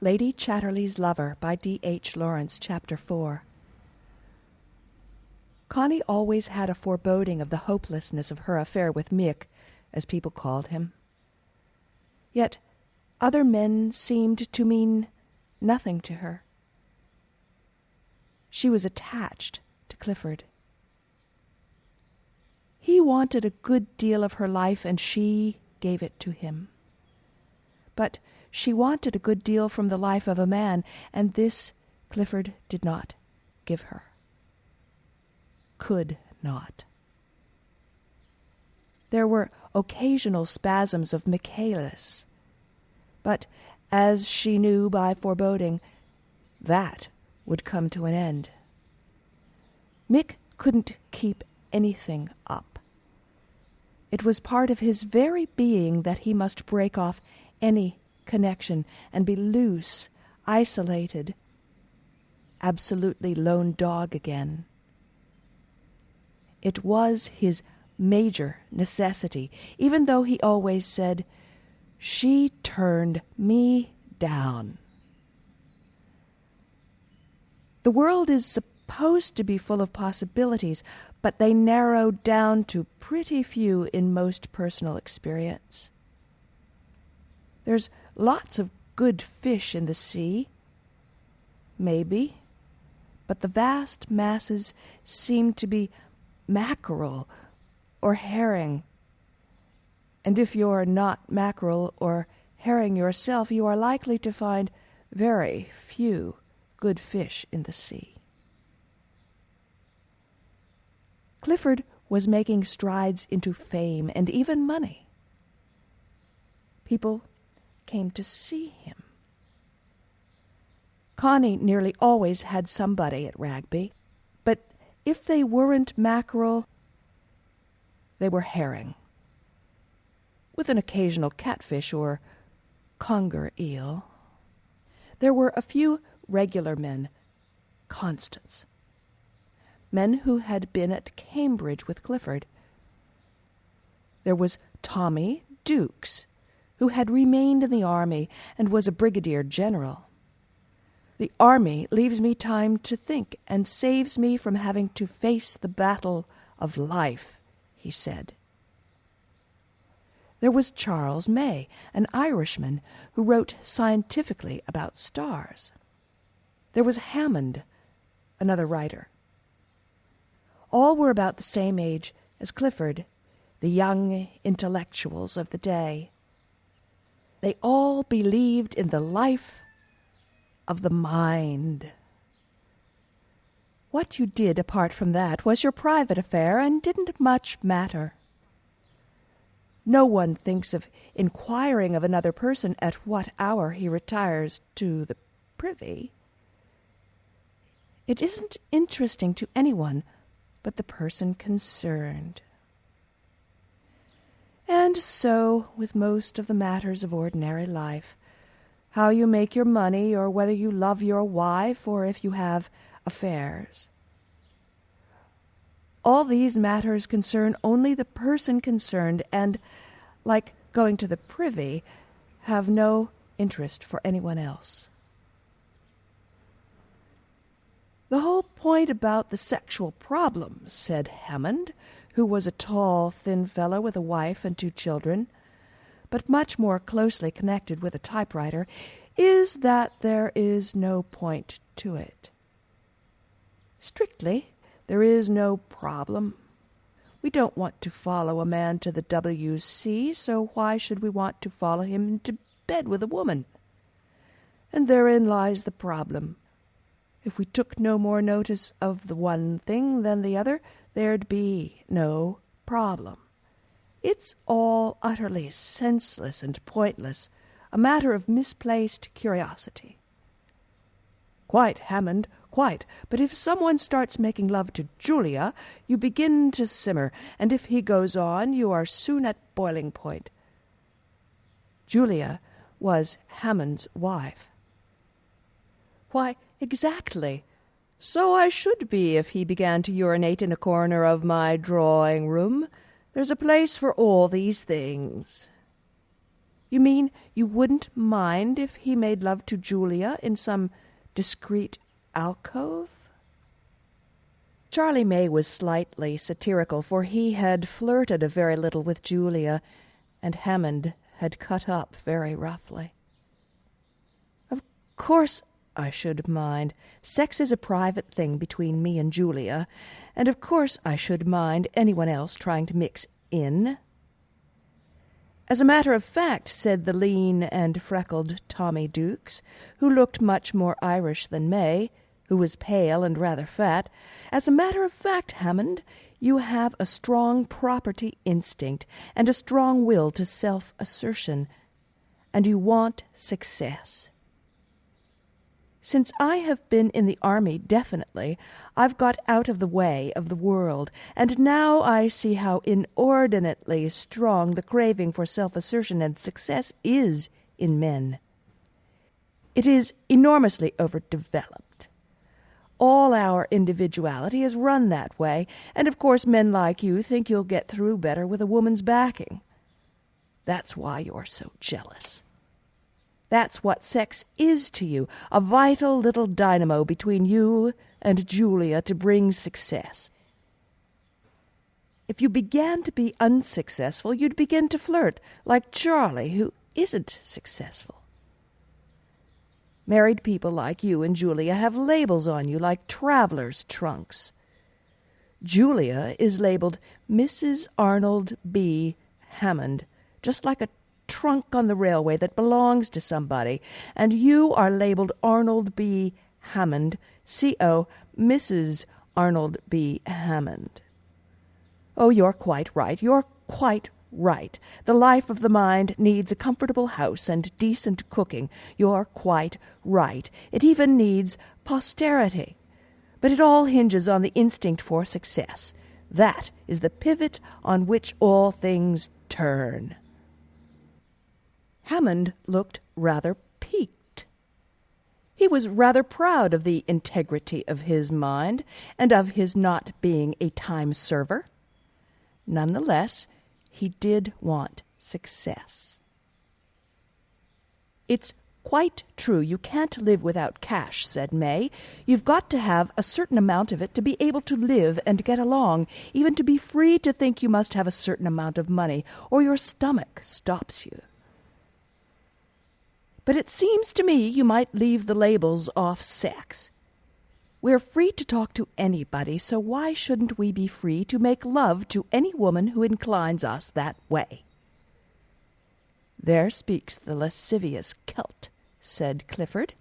Lady Chatterley's Lover by D.H. Lawrence, Chapter 4. Connie always had a foreboding of the hopelessness of her affair with Mick, as people called him. Yet other men seemed to mean nothing to her. She was attached to Clifford. He wanted a good deal of her life, and she gave it to him. But she wanted a good deal from the life of a man, and this Clifford did not give her. Could not. There were occasional spasms of Michaelis, but, as she knew by foreboding, that would come to an end. Mick couldn't keep anything up. It was part of his very being that he must break off any connection and be loose, isolated, absolutely lone dog again. It was his major necessity, even though he always said, "She turned me down." The world is supposed to be full of possibilities, but they narrow down to pretty few in most personal experience. There's lots of good fish in the sea, maybe, but the vast masses seem to be mackerel or herring. And if you're not mackerel or herring yourself, you are likely to find very few good fish in the sea. Clifford was making strides into fame and even money. People came to see him. Connie nearly always had somebody at Ragby, but if they weren't mackerel, they were herring, with an occasional catfish or conger eel. There were a few regular men, constants, men who had been at Cambridge with Clifford. There was Tommy Dukes, who had remained in the army and was a brigadier general. "The army leaves me time to think and saves me from having to face the battle of life," he said. There was Charles May, an Irishman who wrote scientifically about stars. There was Hammond, another writer. All were about the same age as Clifford, the young intellectuals of the day. They all believed in the life of the mind. What you did apart from that was your private affair and didn't much matter. No one thinks of inquiring of another person at what hour he retires to the privy. It isn't interesting to anyone but the person concerned. And so with most of the matters of ordinary life, how you make your money, or whether you love your wife, or if you have affairs. All these matters concern only the person concerned and, like going to the privy, have no interest for anyone else. "The whole point about the sexual problem," said Hammond, who was a tall, thin fellow with a wife and 2 children, but much more closely connected with a typewriter, "is that there is no point to it. Strictly, there is no problem. We don't want to follow a man to the W.C., so why should we want to follow him into bed with a woman? And therein lies the problem. If we took no more notice of the one thing than the other, there'd be no problem. It's all utterly senseless and pointless, a matter of misplaced curiosity." "Quite, Hammond, quite. But if someone starts making love to Julia, you begin to simmer, and if he goes on, you are soon at boiling point." Julia was Hammond's wife. "Why, exactly. So I should be if he began to urinate in a corner of my drawing-room. There's a place for all these things." You mean you wouldn't mind if he made love to Julia in some discreet alcove? Charlie May was slightly satirical, for he had flirted a very little with Julia, and Hammond had cut up very roughly. Of course I should mind. Sex is a private thing between me and Julia, and of course I should mind anyone else trying to mix in. As a matter of fact, said the lean and freckled Tommy Dukes, who looked much more Irish than May, who was pale and rather fat, as a matter of fact, Hammond, you have a strong property instinct and a strong will to self-assertion, and you want success. Since I have been in the army, definitely, I've got out of the way of the world, and now I see how inordinately strong the craving for self-assertion and success is in men. It is enormously overdeveloped. All our individuality is run that way, and of course men like you think you'll get through better with a woman's backing. That's why you're so jealous. That's what sex is to you, a vital little dynamo between you and Julia to bring success. If you began to be unsuccessful, you'd begin to flirt, like Charlie, who isn't successful. Married people like you and Julia have labels on you like travelers' trunks. Julia is labeled Mrs. Arnold B. Hammond, just like a trunk on the railway that belongs to somebody, and you are labeled Arnold B. Hammond, C.O., Mrs. Arnold B. Hammond. Oh, you're quite right. You're quite right. The life of the mind needs a comfortable house and decent cooking. You're quite right. It even needs posterity. But it all hinges on the instinct for success. That is the pivot on which all things turn. Hammond looked rather piqued. He was rather proud of the integrity of his mind and of his not being a time server. Nonetheless, he did want success. It's quite true you can't live without cash, said May. You've got to have a certain amount of it to be able to live and get along, even to be free to think you must have a certain amount of money, or your stomach stops you. But it seems to me you might leave the labels off sex. We're free to talk to anybody, so why shouldn't we be free to make love to any woman who inclines us that way? There speaks the lascivious Celt, said Clifford.